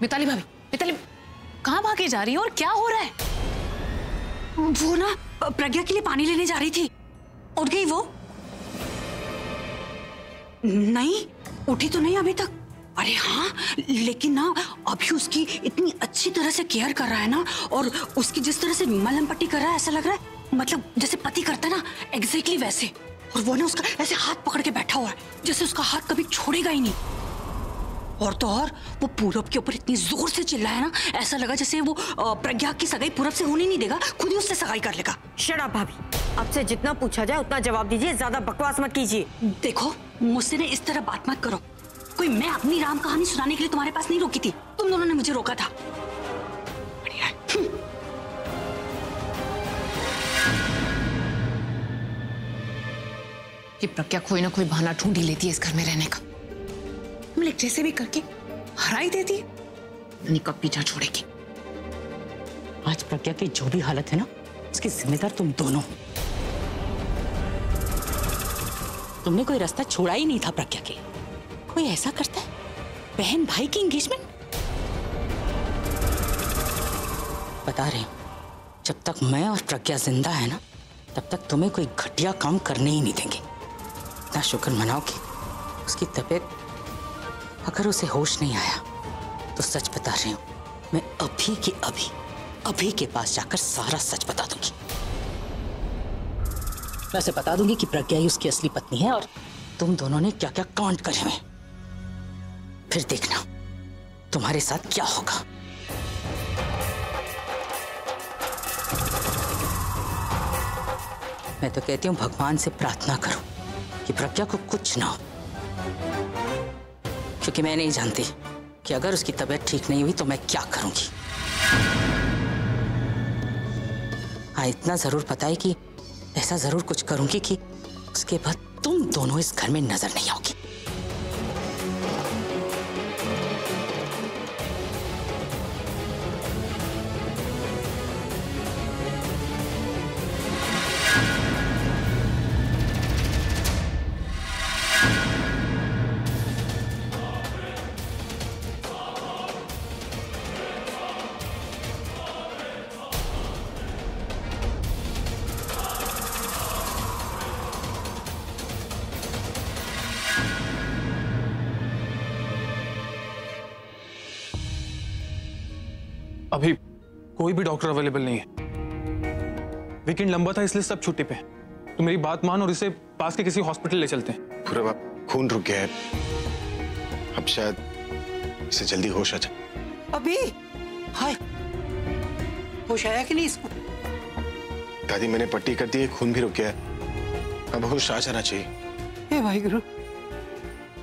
मिताली भाभी, मिताली कहाँ भागे जा रही है और क्या हो रहा है? वो ना प्रज्ञा के लिए पानी लेने जा रही थी। उठ गई वो? नहीं, उठी तो नहीं अभी तक। अरे हाँ, लेकिन ना अभी उसकी इतनी अच्छी तरह से केयर कर रहा है ना, और उसकी जिस तरह से मलहम पट्टी कर रहा है, ऐसा लग रहा है मतलब जैसे पति करता है ना, एग्जैक्टली वैसे। और वो ना उसका ऐसे हाथ पकड़ के बैठा हुआ है, जैसे उसका हाथ कभी छोड़ेगा ही नहीं। और तो और वो पूरब के ऊपर इतनी जोर से चिल्लाया ना, ऐसा लगा जैसे वो प्रज्ञा की सगाई पूरब से होने नहीं देगा, खुद ही उससे सगाई कर लेगा। शट अप भाभी, आपसे जितना पूछा जाए उतना जवाब दीजिए, ज्यादा बकवास मत कीजिए। देखो, मुझसे ना इस तरह बात मत करो। कोई मैं अपनी राम कहानी सुनाने के लिए तुम्हारे पास नहीं रोकी थी, तुम दोनों ने मुझे रोका था। बढ़िया। ये प्रज्ञा कोई ना कोई बहाना ढूंढ ही लेती है इस घर में रहने का। मतलब जैसे भी करके हरा ही देती है, नहीं कब पीछा छोड़ेगी। आज प्रज्ञा की जो भी हालत है ना, उसकी जिम्मेदार तुम दोनों। तुमने कोई रास्ता छोड़ा ही नहीं था प्रज्ञा के। कोई ऐसा करता है? बहन भाई की एंगेजमेंट। बता रही हूं, जब तक मैं और प्रज्ञा जिंदा है ना, तब तक तुम्हें कोई घटिया काम करने ही नहीं देंगे। इतना शुक्र मनाओ कि उसकी तबीयत, अगर उसे होश नहीं आया तो सच बता रही हूं, मैं अभी के पास जाकर सारा सच बता दूंगी। मैं उसे बता दूंगी कि प्रज्ञा ही उसकी असली पत्नी है और तुम दोनों ने क्या क्या कांड करे हुए। फिर देखना तुम्हारे साथ क्या होगा। मैं तो कहती हूं भगवान से प्रार्थना करो कि प्रज्ञा को कुछ ना हो, क्योंकि मैं नहीं जानती कि अगर उसकी तबीयत ठीक नहीं हुई तो मैं क्या करूंगी। हाँ, इतना जरूर पता है कि ऐसा जरूर कुछ करूंगी कि उसके बाद तुम दोनों इस घर में नजर नहीं आओगी। अभी कोई भी डॉक्टर अवेलेबल नहीं है। वीकेंड लंबा था इसलिए सब छुट्टी पे हैं। तो मेरी बात मान और इसे पास के किसी हॉस्पिटल ले चलते हैं। पूरा खून रुक गया है, अब शायद इसे जल्दी होश आ जाए। अभी हाय, होश आया कि नहीं इसको? दादी, मैंने पट्टी कर दी है, खून भी रुक गया है, अब होश आ जाना चाहिए। हे भाई गुरु,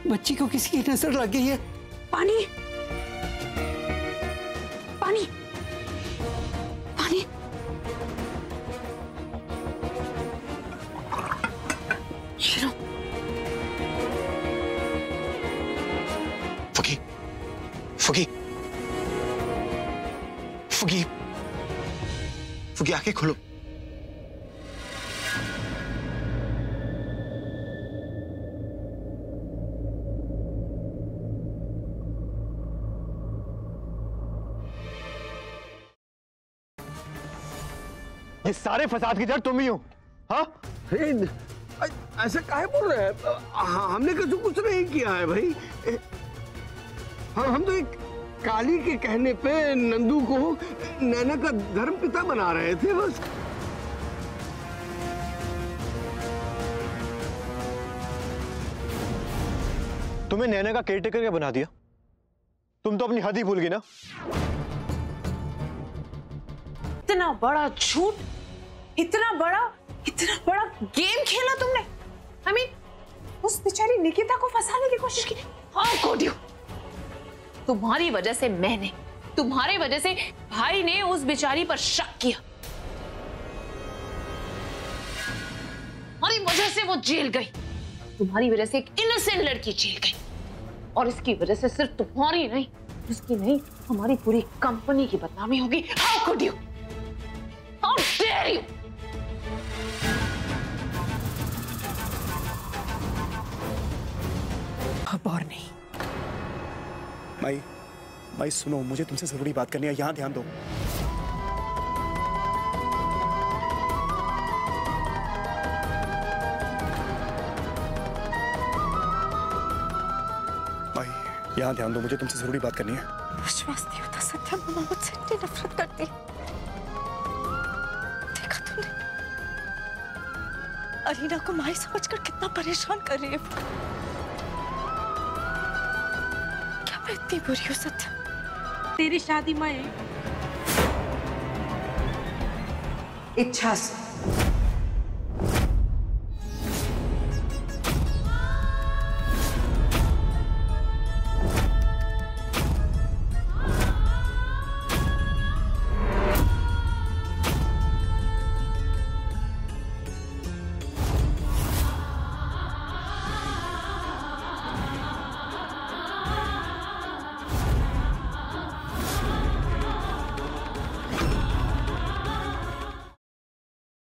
बच्ची को किसी की नजर लग गई है। पानी, पानी, पानी। शिरो, फुकी, फुकी, फुकी, फुकी, आंखें खोलो। ये सारे फसाद की जड़ तुम ही हो। हाँ, ऐसा काहे बोल रहे हैं? हमने कुछ नहीं किया है भाई। हम तो एक काली के कहने पे नंदू को नैना का धर्म पिता बना रहे थे बस। तुम्हें नैना का केयरटेकर क्या बना दिया? तुम तो अपनी हद ही भूल गई ना। इतना बड़ा झूठ, इतना बड़ा गेम खेला तुमने। I mean, उस बेचारी निकिता को फंसाने की कोशिश की। हाँ कोडियो, तुम्हारी वजह से तुम्हारी वजह से भाई ने उस बेचारी पर शक किया। तुम्हारी वजह से वो जेल गई, तुम्हारी वजह से एक इनोसेंट लड़की जेल गई, और इसकी वजह से सिर्फ तुम्हारी नहीं, उसकी नहीं, हमारी पूरी कंपनी की बदनामी होगी। How could you, how dare you. अब और नहीं। माई, भाई सुनो, मुझे तुमसे जरूरी बात करनी है, यहाँ ध्यान दो। भाई यहाँ ध्यान दो, मुझे तुमसे जरूरी बात करनी है। विश्वास नहीं होता सत्या, मामा मुझसे इतनी नफरत करती है। देखा तुमने अलीना को माई समझकर कितना परेशान कर रही है। क्या मैं इतनी बुरी हूँ सत्या? तेरी शादी में इच्छा से